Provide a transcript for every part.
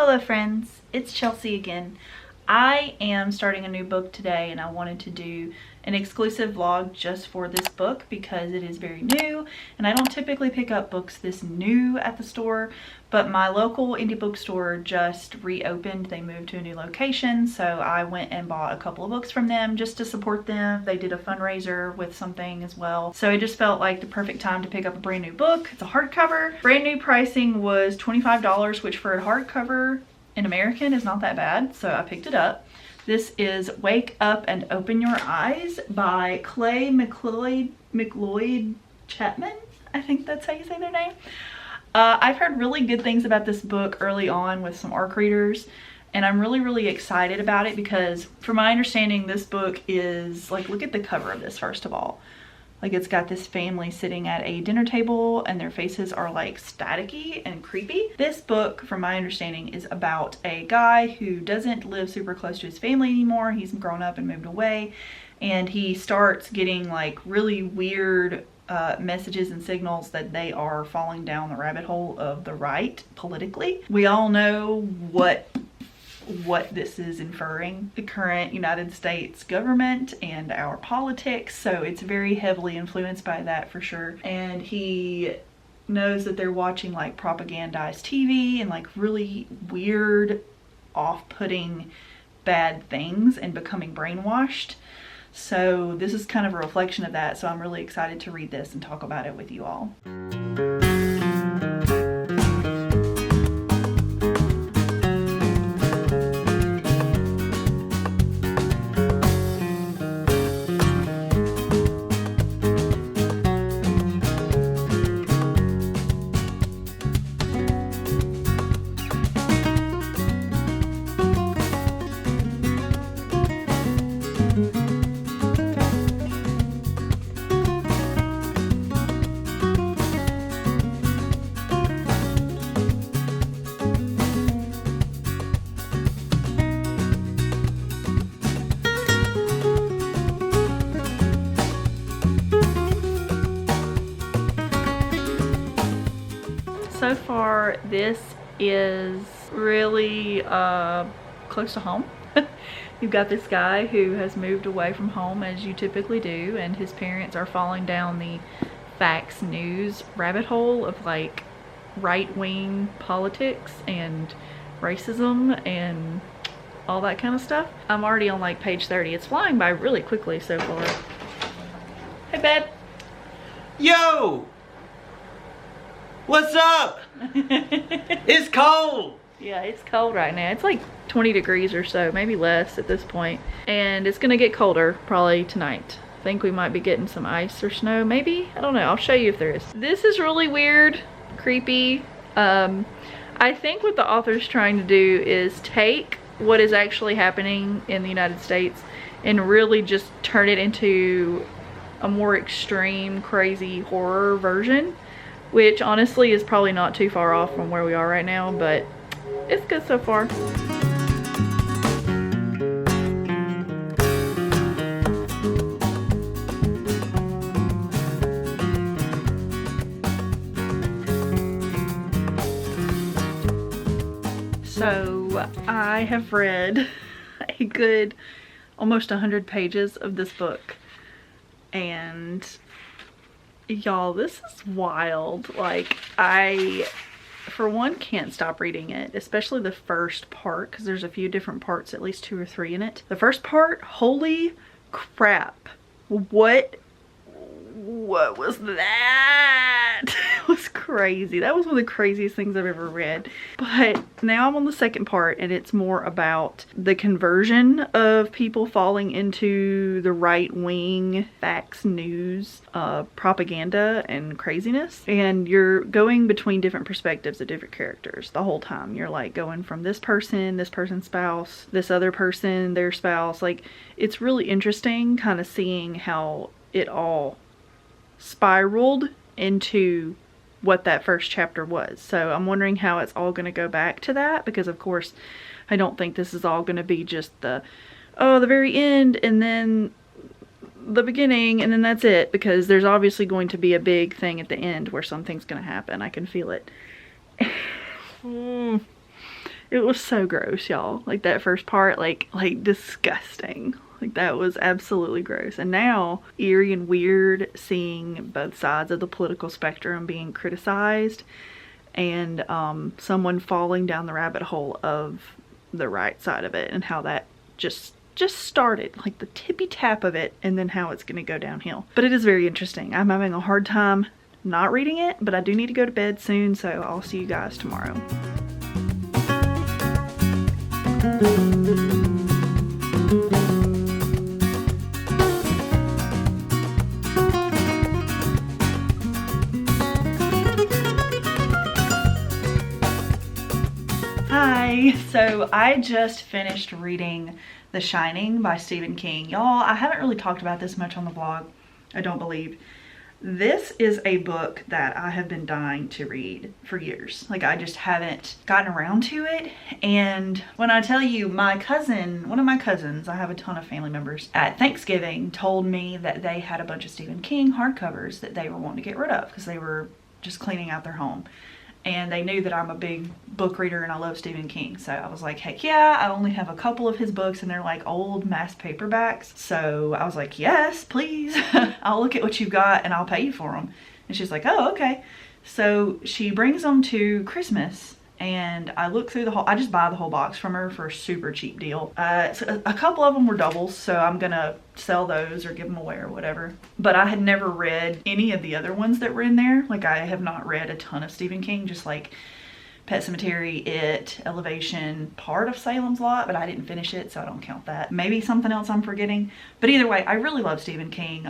Hello friends, it's Chelsea again. I am starting a new book today and I wanted to do an exclusive vlog just for this book because it is very new and I don't typically pick up books this new at the store, but my local indie bookstore just reopened. They moved to a new location, so I went and bought a couple of books from them just to support them. They did a fundraiser with something as well, so it just felt like the perfect time to pick up a brand new book. It's a hardcover. Brand new pricing was $25, which for a hardcover in American is not that bad, so I picked it up. This is Wake Up and Open Your Eyes by Clay McLeod Chapman. I think that's how you say their name. I've heard really good things about this book early on with some ARC readers, and I'm really excited about it because from my understanding this book is like, look at the cover of this first of all. Like, it's got this family sitting at a dinner table and their faces are like staticky and creepy. This book, from my understanding, is about a guy who doesn't live super close to his family anymore. He's grown up and moved away, and he starts getting like really weird messages and signals that they are falling down the rabbit hole of the right politically. We all know what this is inferring, the current United States government and our politics, so it's very heavily influenced by that for sure. And he knows that they're watching like propagandized TV and like really weird, off-putting bad things and becoming brainwashed. So this is kind of a reflection of that, so I'm really excited to read this and talk about it with you all. So far, this is really close to home. You've got this guy who has moved away from home, as you typically do, and his parents are falling down the Fox News rabbit hole of like right-wing politics and racism and all that kind of stuff. I'm already on like page 30. It's flying by really quickly so far. Hey, babe. Yo! What's up? It's cold. Yeah, it's cold right now. It's like 20 degrees or so, maybe less at this point. And it's gonna get colder probably tonight. I think we might be getting some ice or snow, maybe? I don't know, I'll show you if there is. This is really weird, creepy. I think what the author's trying to do is take what is actually happening in the United States and really just turn it into a more extreme, crazy horror version, which honestly is probably not too far off from where we are right now, but it's good so far. So I have read a good almost 100 pages of this book, and y'all, this is wild. Like, I for one can't stop reading it, especially the first part, because there's a few different parts, at least 2 or 3 in it. The first part, holy crap, what was that? It was crazy. That was one of the craziest things I've ever read. But now I'm on the second part, and it's more about the conversion of people falling into the right-wing Fox News propaganda and craziness. And you're going between different perspectives of different characters the whole time. You're like going from this person's spouse, this other person, their spouse. Like, it's really interesting kind of seeing how it all spiraled into what that first chapter was. So I'm wondering how it's all going to go back to that, because of course I don't think this is all going to be just the very end and then the beginning and then that's it, because there's obviously going to be a big thing at the end where something's going to happen. I can feel it. It was so gross, y'all. Like that first part, like disgusting. Like that was absolutely gross. And now, eerie and weird seeing both sides of the political spectrum being criticized, and someone falling down the rabbit hole of the right side of it, and how that just started, like the tippy tap of it, and then how it's going to go downhill. But it is very interesting. I'm having a hard time not reading it, but I do need to go to bed soon, so I'll see you guys tomorrow. Hi, so I just finished reading The Shining by Stephen King. Y'all, I haven't really talked about this much on the vlog, I don't believe. This is a book that I have been dying to read for years. Like, I just haven't gotten around to it. And when I tell you, one of my cousins, I have a ton of family members, at Thanksgiving told me that they had a bunch of Stephen King hardcovers that they were wanting to get rid of because they were just cleaning out their home. And they knew that I'm a big book reader and I love Stephen King. So I was like, heck yeah, I only have a couple of his books and they're like old mass paperbacks. So I was like, yes, please. I'll look at what you've got and I'll pay you for them. And she's like, oh, okay. So she brings them to Christmas and I look through I just buy the whole box from her for a super cheap deal. So a couple of them were doubles, so I'm gonna sell those or give them away or whatever. But I had never read any of the other ones that were in there. Like, I have not read a ton of Stephen King, just like Pet Sematary, It, Elevation, part of Salem's Lot, but I didn't finish it, so I don't count that. Maybe something else I'm forgetting. But either way, I really love Stephen King.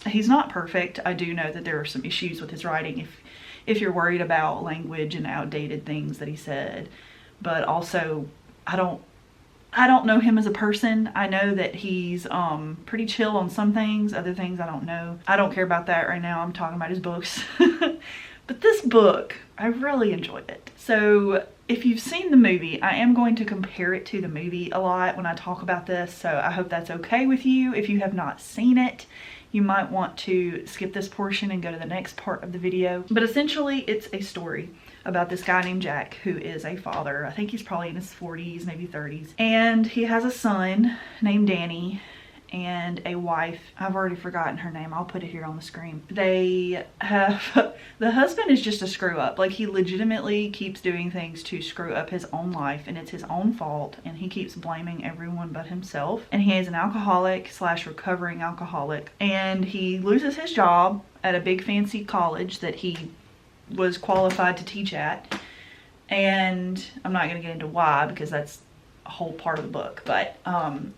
He's not perfect. I do know that there are some issues with his writing if you're worried about language and outdated things that he said. But also, I don't know him as a person. I know that he's pretty chill on some things, other things I don't know. I don't care about that right now. I'm talking about his books. But this book, I really enjoyed it. So if you've seen the movie, I am going to compare it to the movie a lot when I talk about this, so I hope that's okay with you. If you have not seen it, you might want to skip this portion and go to the next part of the video. But essentially, it's a story about this guy named Jack, who is a father. I think he's probably in his 40s, maybe 30s. And he has a son named Danny and a wife. I've already forgotten her name. I'll put it here on the screen. They have, the husband is just a screw up. Like, he legitimately keeps doing things to screw up his own life, and it's his own fault, and he keeps blaming everyone but himself. And he is an alcoholic / recovering alcoholic, and he loses his job at a big fancy college that he was qualified to teach at. And I'm not gonna get into why, because that's a whole part of the book, but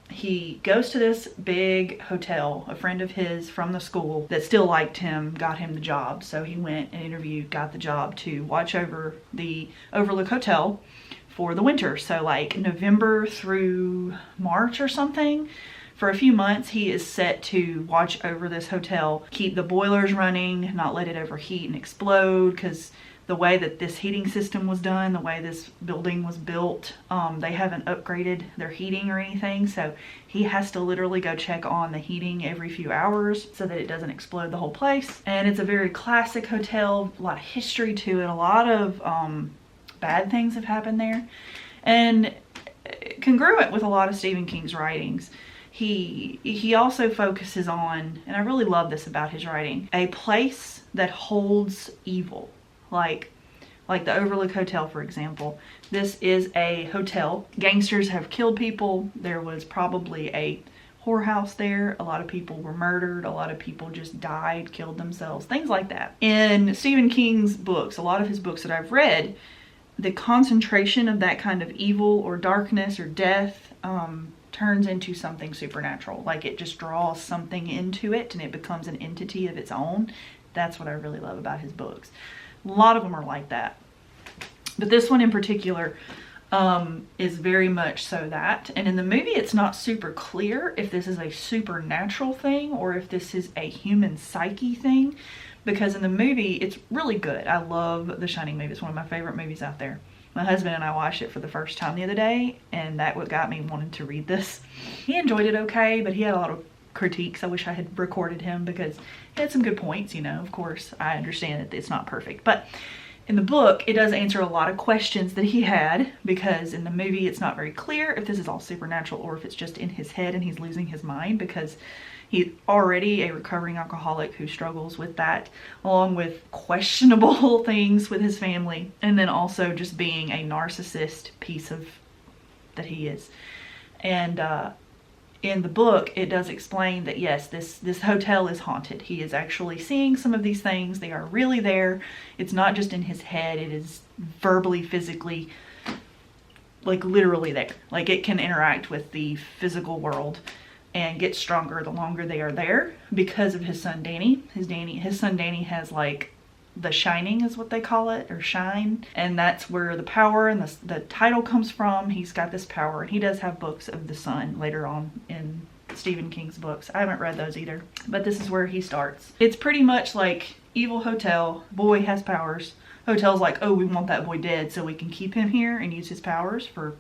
he goes to this big hotel. A friend of his from the school that still liked him got him the job, so he went and interviewed, got the job to watch over the Overlook Hotel for the winter. So like November through March or something. For a few months, he is set to watch over this hotel, keep the boilers running, not let it overheat and explode, because the way that this heating system was done, the way this building was built, they haven't upgraded their heating or anything, so he has to literally go check on the heating every few hours so that it doesn't explode the whole place. And it's a very classic hotel, a lot of history to it, a lot of bad things have happened there, and congruent with a lot of Stephen King's writings. He also focuses on, and I really love this about his writing, a place that holds evil. Like the Overlook Hotel, for example. This is a hotel. Gangsters have killed people. There was probably a whorehouse there. A lot of people were murdered. A lot of people just died, killed themselves, things like that. In Stephen King's books, a lot of his books that I've read, the concentration of that kind of evil or darkness or death turns into something supernatural. Like, it just draws something into it and it becomes an entity of its own. That's what I really love about his books. A lot of them are like that. But this one in particular is very much so that. And in the movie, it's not super clear if this is a supernatural thing or if this is a human psyche thing. Because in the movie, it's really good. I love The Shining movie. It's one of my favorite movies out there. My husband and I watched it for the first time the other day, and that what got me wanting to read this. He enjoyed it okay, but he had a lot of critiques. I wish I had recorded him because he had some good points, you know. Of course, I understand that it's not perfect, but In the book, it does answer a lot of questions that he had, because in the movie it's not very clear if this is all supernatural or if it's just in his head and he's losing his mind, because he's already a recovering alcoholic who struggles with that, along with questionable things with his family, and then also just being a narcissist piece of that he is. And in the book, it does explain that yes, this hotel is haunted. He is actually seeing some of these things. They are really there. It's not just in his head. It is verbally, physically, like literally there. Like it can interact with the physical world and get stronger the longer they are there, because of his son Danny. His son Danny has like the shining is what they call it, or shine, and that's where the power and the title comes from. He's got this power, and he does have books of the sun later on in Stephen King's books. I haven't read those either, but this is where he starts. It's pretty much like evil hotel, boy has powers. Hotel's like, oh, we want that boy dead so we can keep him here and use his powers for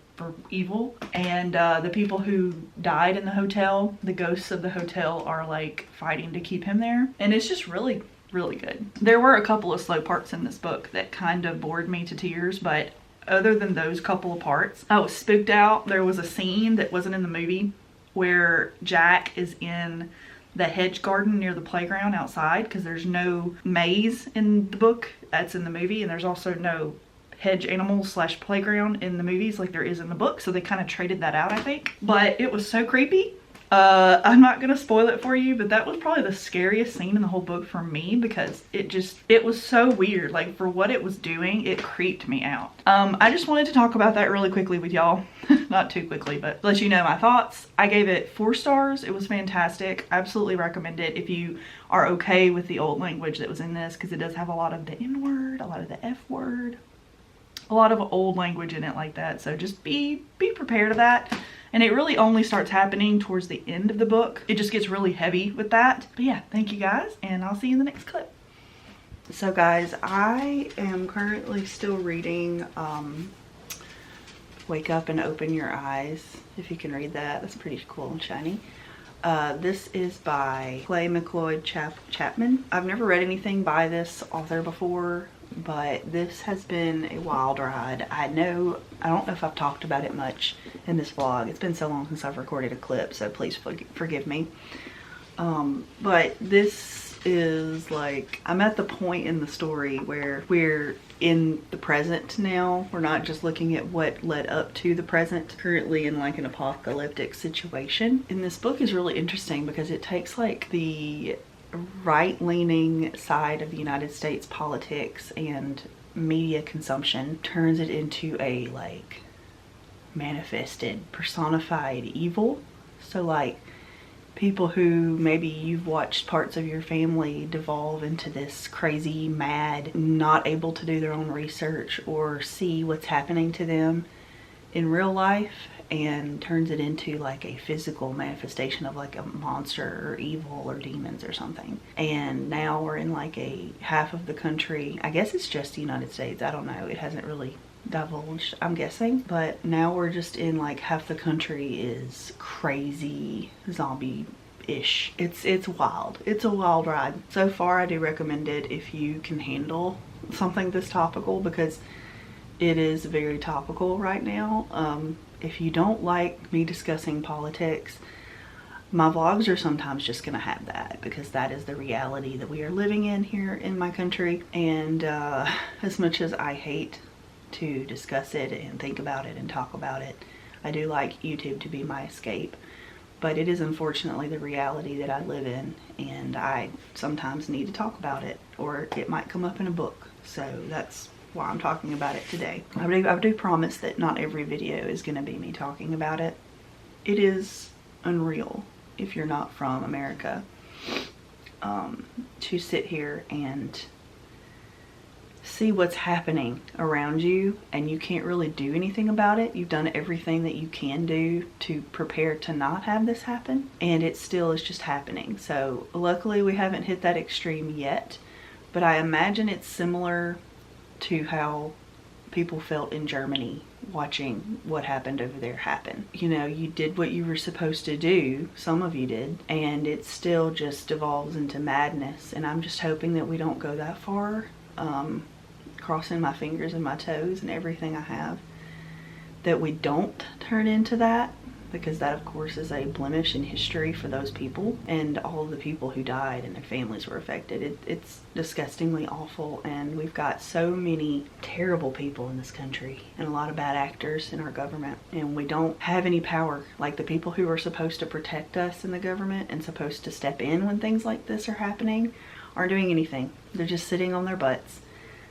evil. And the people who died in the hotel, the ghosts of the hotel, are like fighting to keep him there, and it's just really good. There were a couple of slow parts in this book that kind of bored me to tears, but other than those couple of parts, I was spooked out. There was a scene that wasn't in the movie where Jack is in the hedge garden near the playground outside, because there's no maze in the book that's in the movie, and there's also no hedge animals / playground in the movies like there is in the book, so they kind of traded that out, I think. But it was so creepy. I'm not gonna spoil it for you, but that was probably the scariest scene in the whole book for me, because it was so weird. Like, for what it was doing, it creeped me out. I just wanted to talk about that really quickly with y'all. Not too quickly, but let you know my thoughts. I gave it 4 stars. It was fantastic. Absolutely recommend it if you are okay with the old language that was in this, because it does have a lot of the N word, a lot of the F word, a lot of old language in it like that. So just be prepared of that. And it really only starts happening towards the end of the book. It just gets really heavy with that. But yeah, thank you guys, and I'll see you in the next clip. So guys, I am currently still reading Wake Up and Open Your Eyes. If you can read that, that's pretty cool and shiny. This is by Clay McLeod Chapman. I've never read anything by this author before, but this has been a wild ride. I don't know if I've talked about it much in this vlog. It's been so long since I've recorded a clip, so please forgive me. But this is like, I'm at the point in the story where we're in the present now. We're not just looking at what led up to the present, currently in like an apocalyptic situation. And this book is really interesting because it takes like the right-leaning side of the United States politics and media consumption, turns it into a like manifested, personified evil. So like people who maybe you've watched parts of your family devolve into this crazy, mad, not able to do their own research or see what's happening to them in real life, and turns it into like a physical manifestation of like a monster or evil or demons or something. And now we're in like a half of the country, I guess it's just the United States, I don't know, it hasn't really divulged, I'm guessing, but now we're just in like half the country is crazy zombie-ish. It's wild. It's a wild ride. So far I do recommend it if you can handle something this topical, because it is very topical right now. If you don't like me discussing politics, my vlogs are sometimes just gonna have that, because that is the reality that we are living in here in my country. And as much as I hate to discuss it and think about it and talk about it, I do like YouTube to be my escape. But it is unfortunately the reality that I live in, and I sometimes need to talk about it, or it might come up in a book. So that's why I'm talking about it today. I do promise that not every video is going to be me talking about it. It is unreal, if you're not from America, to sit here and see what's happening around you and you can't really do anything about it. You've done everything that you can do to prepare to not have this happen, and it still is just happening. So luckily we haven't hit that extreme yet, but I imagine it's similar to how people felt in Germany watching what happened over there happen. You know, you did what you were supposed to do, some of you did, and it still just devolves into madness. And I'm just hoping that we don't go that far. crossing my fingers and my toes and everything I have that we don't turn into that, because that of course is a blemish in history for those people and all of the people who died and their families were affected. It's disgustingly awful, and we've got so many terrible people in this country and a lot of bad actors in our government, and we don't have any power. Like, the people who are supposed to protect us in the government and supposed to step in when things like this are happening aren't doing anything. They're just sitting on their butts.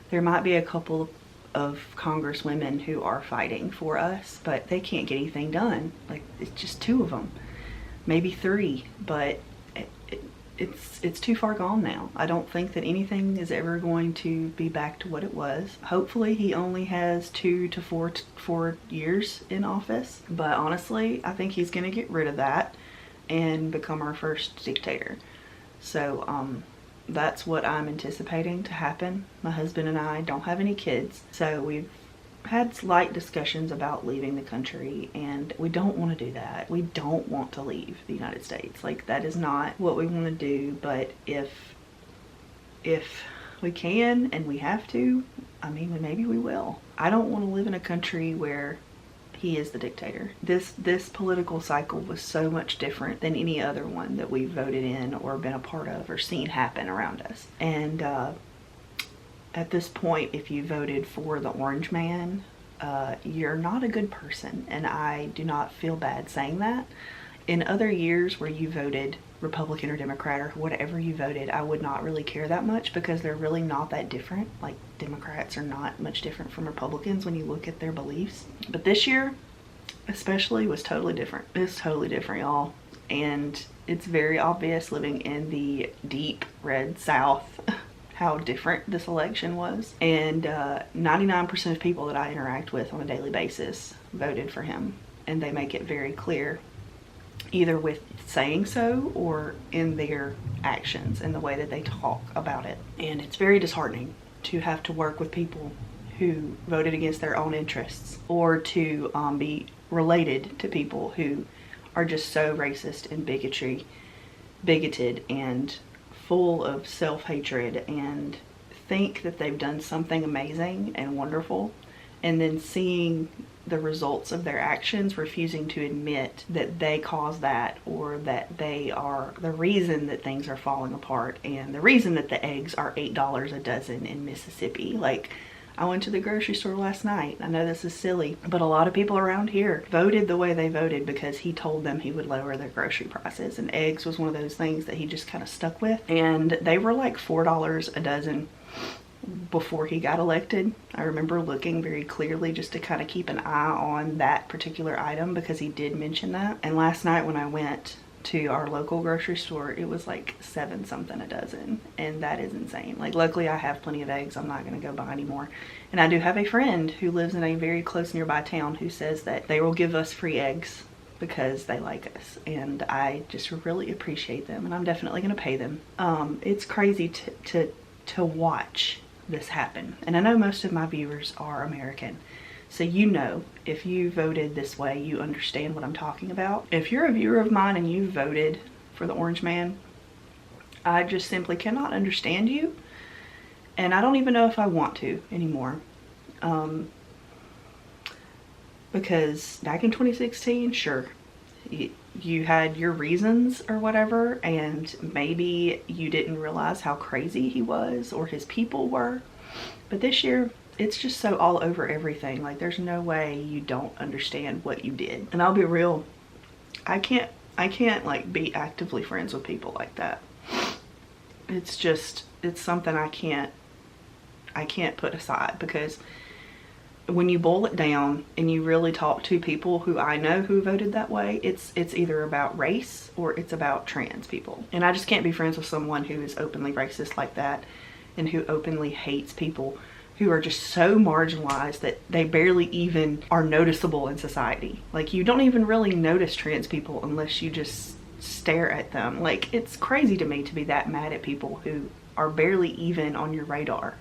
There might be a couple of congresswomen who are fighting for us, but they can't get anything done. Like, it's just 2 of them, maybe 3, but it's too far gone now. I don't think that anything is ever going to be back to what it was. Hopefully he only has 2 to 4 years in office, but honestly I think he's gonna get rid of that and become our first dictator. So that's what I'm anticipating to happen. My husband and I don't have any kids, so we've had slight discussions about leaving the country, and we don't want to do that. We don't want to leave the United States. Like, that is not what we want to do, but if we can and we have to, I mean, maybe we will. I don't want to live in a country where he is the dictator. This political cycle was so much different than any other one that we've voted in or been a part of or seen happen around us. And at this point, if you voted for the Orange Man, you're not a good person, and I do not feel bad saying that. In other years where you voted Republican or Democrat or whatever you voted, I would not really care that much, because they're really not that different. Like, Democrats are not much different from Republicans when you look at their beliefs. But this year especially was totally different. It's totally different, y'all. And it's very obvious, living in the deep red South, how different this election was. And 99% of people that I interact with on a daily basis voted for him, and they make it very clear, either with saying so or in their actions and the way that they talk about it. And it's very disheartening to have to work with people who voted against their own interests, or to be related to people who are just so racist and bigoted and full of self-hatred, and think that they've done something amazing and wonderful, and then seeing the results of their actions, refusing to admit that they caused that, or that they are the reason that things are falling apart, and the reason that the eggs are $8 a dozen in Mississippi. Like, I went to the grocery store last night. I know this is silly, but a lot of people around here voted the way they voted because he told them he would lower their grocery prices, and eggs was one of those things that he just kind of stuck with. And they were like $4 a dozen before he got elected. I remember looking very clearly just to kind of keep an eye on that particular item, because he did mention that. And last night when I went to our local grocery store, it was like $7 something a dozen, and that is insane. Like, luckily I have plenty of eggs. I'm not going to go buy any more. And I do have a friend who lives in a very close nearby town who says that they will give us free eggs because they like us, and I just really appreciate them, and I'm definitely going to pay them. It's crazy to watch this happen, and I know most of my viewers are American, so you know, if you voted this way, you understand what I'm talking about. If you're a viewer of mine and you voted for the Orange Man, I just simply cannot understand you, and I don't even know if I want to anymore. Because back in 2016, sure, you had your reasons or whatever, and maybe you didn't realize how crazy he was or his people were. But this year, it's just so all over everything. Like, there's no way you don't understand what you did. And I'll be real, I can't like be actively friends with people like that. It's just, it's something I can't put aside, because when you boil it down and you really talk to people who I know who voted that way, it's either about race or it's about trans people. And I just can't be friends with someone who is openly racist like that, and who openly hates people who are just so marginalized that they barely even are noticeable in society. Like, you don't even really notice trans people unless you just stare at them. Like, it's crazy to me to be that mad at people who are barely even on your radar.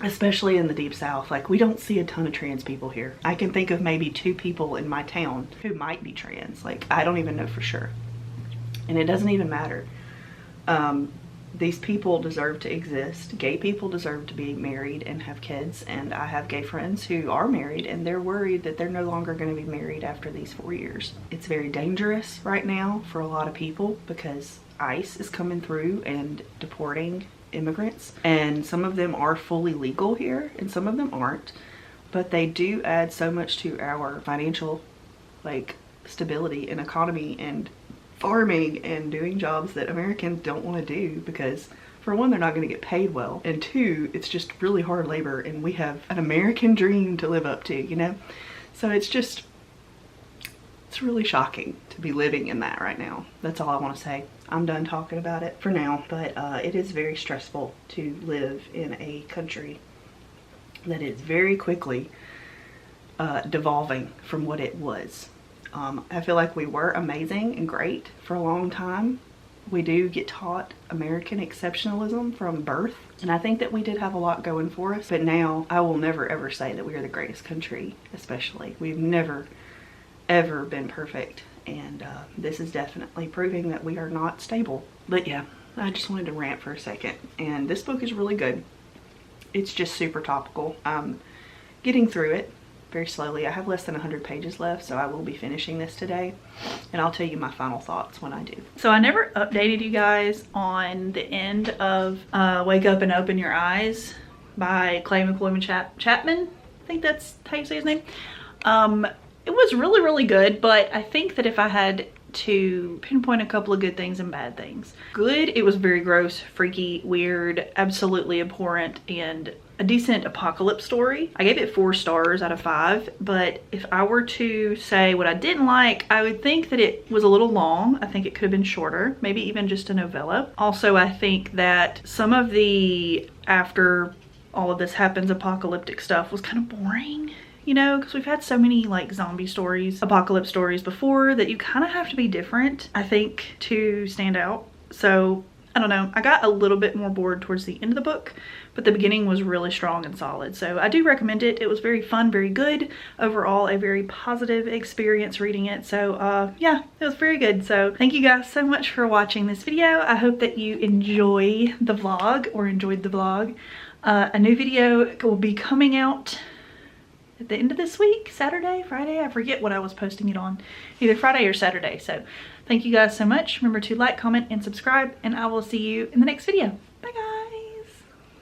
Especially in the deep South. Like, we don't see a ton of trans people here. I can think of maybe 2 people in my town who might be trans. Like, I don't even know for sure. And it doesn't even matter. these people deserve to exist. Gay people deserve to be married and have kids, and I have gay friends who are married and they're worried that they're no longer going to be married after these 4 years. It's very dangerous right now for a lot of people because ICE is coming through and deporting immigrants, and some of them are fully legal here and some of them aren't, but they do add so much to our financial stability and economy and farming and doing jobs that Americans don't want to do, because for one, they're not going to get paid well, and two, it's just really hard labor and we have an American dream to live up to, you know? So it's really shocking to be living in that right now. That's all I want to say. I'm done talking about it for now, but it is very stressful to live in a country that is very quickly devolving from what it was. I feel like we were amazing and great for a long time. We do get taught American exceptionalism from birth, and I think that we did have a lot going for us, but now I will never ever say that we are the greatest country, especially. We've never ever been perfect, and this is definitely proving that we are not stable. But yeah, I just wanted to rant for a second, and this book is really good. It's just super topical. I'm getting through it very slowly. I have less than 100 pages left, so I will be finishing this today, and I'll tell you my final thoughts when I do. So I never updated you guys on the end of Wake Up and Open Your Eyes by Clay McCloy Chapman. I think that's how you say his name. It was really, really good, but I think that if I had to pinpoint a couple of good things and bad things. Good, it was very gross, freaky, weird, absolutely abhorrent, and a decent apocalypse story. I gave it 4 stars out of 5, but if I were to say what I didn't like, I would think that it was a little long. I think it could have been shorter, maybe even just a novella. Also, I think that some of the after all of this happens apocalyptic stuff was kind of boring. You know, because we've had so many like zombie stories, apocalypse stories before, that you kind of have to be different, I think, to stand out. So I don't know, I got a little bit more bored towards the end of the book, but the beginning was really strong and solid. So I do recommend it. It was very fun, very good. Overall, a very positive experience reading it. So yeah, it was very good. So thank you guys so much for watching this video. I hope that you enjoy the vlog or enjoyed the vlog. A new video will be coming out at the end of this week, Saturday, Friday, I forget what I was posting it on, either Friday or Saturday. So thank you guys so much. Remember to like, comment, and subscribe, and I will see you in the next video. Bye guys.